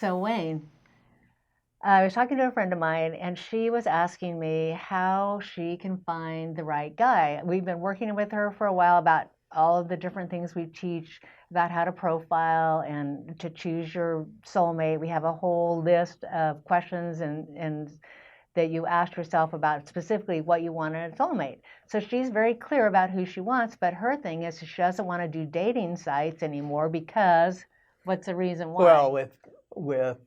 So, Wayne, I was talking to a friend of mine, and she was asking me how she can find the right guy. We've been working with her for a while about all of the different things we teach about how to profile and to choose your soulmate. We have a whole list of questions and that you asked yourself about specifically what you want in a soulmate. So she's very clear about who she wants, but her thing is she doesn't want to do dating sites anymore because what's the reason Well, why? with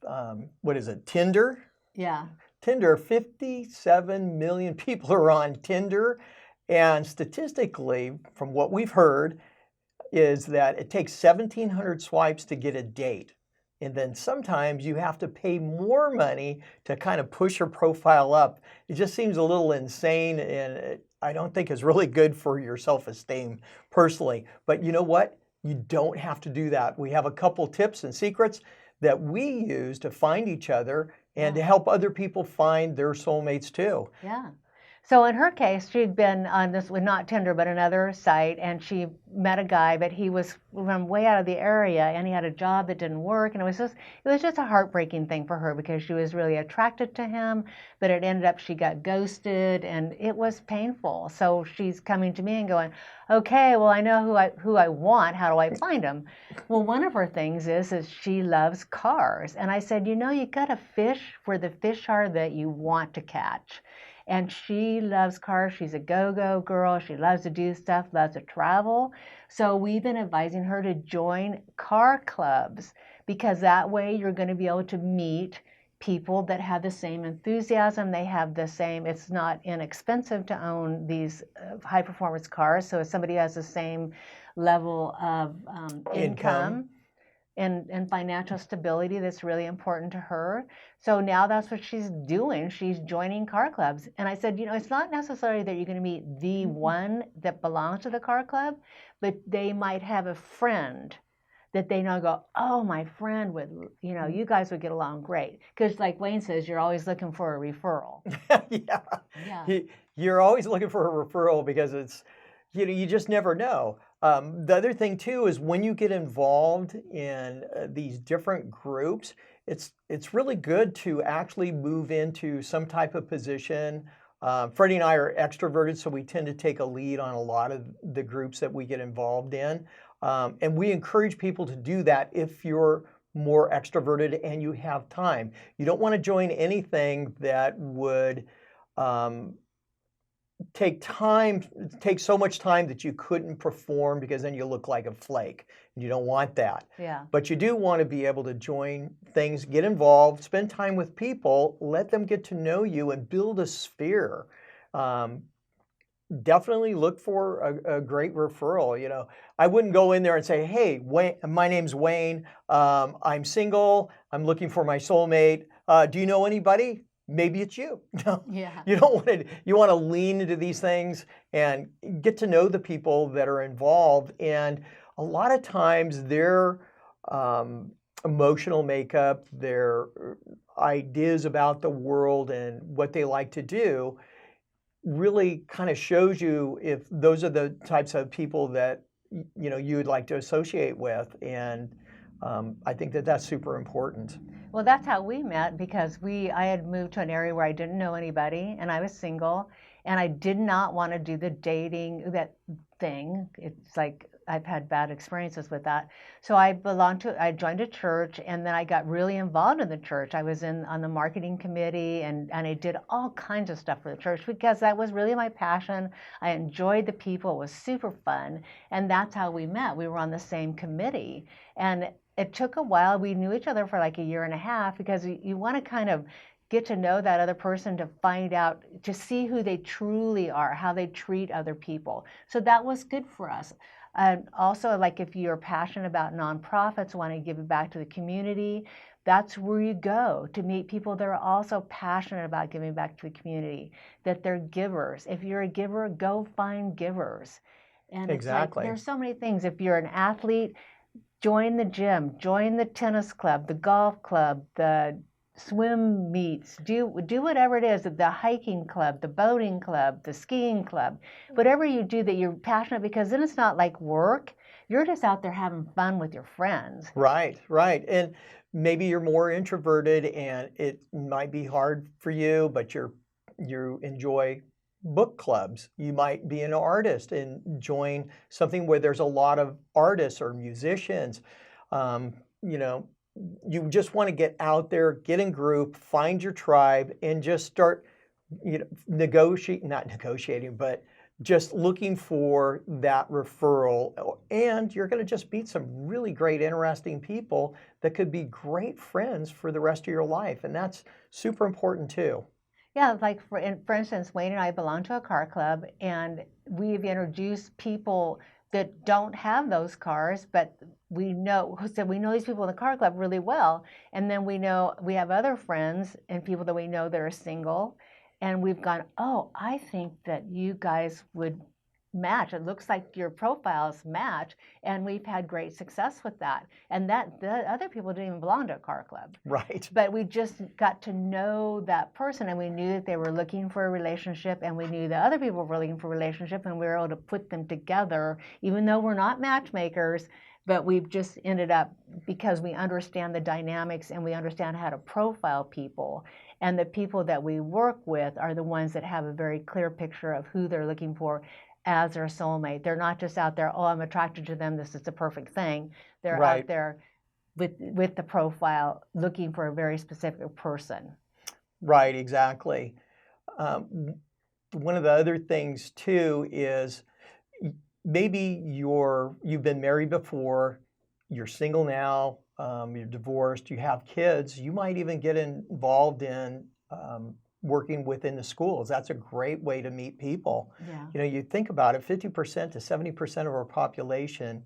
what is it, Tinder? Yeah. Tinder, 57 million people are on Tinder, and statistically, from what we've heard, is that it takes 1,700 swipes to get a date. And then sometimes you have to pay more money to kind of push your profile up. It just seems a little insane, and I don't think is really good for your self-esteem personally. But you know what? You don't have to do that. We have a couple tips and secrets that we use to find each other and Yeah. to help other people find their soulmates too. Yeah. So in her case, she'd been on this, well, not Tinder, but another site, and she met a guy, but he was from way out of the area, and he had a job that didn't work, and it was just a heartbreaking thing for her because she was really attracted to him, but it ended up she got ghosted, and it was painful. So she's coming to me and going, "Okay, well I know who I want. How do I find him?" Well, one of her things is she loves cars, and I said, you got to fish where the fish are that you want to catch. And she loves cars. She's a go-go girl. She loves to do stuff, loves to travel. So we've been advising her to join car clubs because that way you're going to be able to meet people that have the same enthusiasm. They have the same, it's not inexpensive to own these high performance cars. So if somebody has the same level of Income. income, and financial stability that's really important to her. So now that's what she's doing. She's joining car clubs. And I said, it's not necessarily that you're going to meet the one that belongs to the car club, but they might have a friend that they know go, oh, my friend would, you guys would get along great. Because like Wayne says, you're always looking for a referral. Yeah. Yeah. You're always looking for a referral because you just never know. The other thing too is when you get involved in these different groups, it's really good to actually move into some type of position. Freddie and I are extroverted, so we tend to take a lead on a lot of the groups that we get involved in. And we encourage people to do that if you're more extroverted and you have time. You don't want to join anything that would um, take so much time that you couldn't perform because then you look like a flake. You don't want that. Yeah. But you do want to be able to join things, get involved, spend time with people, let them get to know you and build a sphere. Um, Definitely look for a great referral. I wouldn't go in there and say, "Hey, Wayne, my name's Wayne. I'm single. I'm looking for my soulmate. Do you know anybody?" Maybe it's you. No, Yeah. you don't want to. You want to lean into these things and get to know the people that are involved. And a lot of times, their um, emotional makeup, their ideas about the world, and what they like to do really kind of shows you if those are the types of people that you would like to associate with, and I think that that's super important. Well, that's how we met because I had moved to an area where I didn't know anybody and I was single and I did not want to do the dating that thing. It's like I've had bad experiences with that. So I joined a church and then I got really involved in the church. I was on the marketing committee and I did all kinds of stuff for the church because that was really my passion. I enjoyed the people. It was super fun. And that's how we met. We were on the same committee. And it took a while. We knew each other for like a year and a half because you want to kind of get to know that other person to find out, to see who they truly are, how they treat other people. So that was good for us. And also, like if you're passionate about nonprofits, want to give it back to the community, that's where you go to meet people that are also passionate about giving back to the community, that they're givers. If you're a giver, go find givers. And it's like Exactly. there's so many things. If you're an athlete, join the gym, join the tennis club, the golf club, the swim meets, do whatever it is, the hiking club, the boating club, the skiing club, whatever you do that you're passionate because then it's not like work. You're just out there having fun with your friends. Right, right. And maybe you're more introverted and it might be hard for you, but you enjoy book clubs. You might be an artist and join something where there's a lot of artists or musicians. You know, you just want to get out there, get in group, find your tribe, and just start, not negotiating, but just looking for that referral. And you're going to just meet some really great, interesting people that could be great friends for the rest of your life. And that's super important too. Yeah, like for instance, Wayne and I belong to a car club, and we've introduced people that don't have those cars, but we know these people in the car club really well, and then we know we have other friends and people that we know that are single, and we've gone, oh, I think that you guys would match. It looks like your profiles match, and we've had great success with that. And that the other people didn't even belong to a car club. Right. But we just got to know that person, and we knew that they were looking for a relationship, and we knew that other people were looking for a relationship, and we were able to put them together, even though we're not matchmakers. But we've just ended up, because we understand the dynamics and we understand how to profile people. And the people that we work with are the ones that have a very clear picture of who they're looking for as their soulmate. They're not just out there, oh, I'm attracted to them, this is the perfect thing. They're Right. out there with the profile looking for a very specific person. Right, exactly. One of the other things too is maybe you've been married before, you're single now, you're divorced, you have kids. You might even get involved in working within the schools. That's a great way to meet people. Yeah. You think about it, 50% to 70% of our population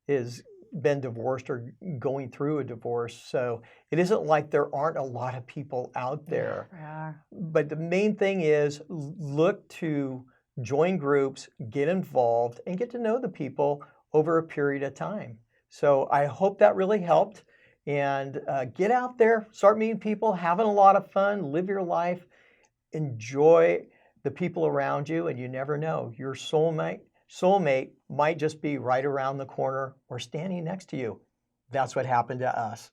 is been divorced or going through a divorce. So it isn't like there aren't a lot of people out there. Yeah. But the main thing is look to join groups, get involved, and get to know the people over a period of time. So I hope that really helped. And get out there, start meeting people, having a lot of fun, live your life, enjoy the people around you, and you never know. Your soulmate might just be right around the corner or standing next to you. That's what happened to us.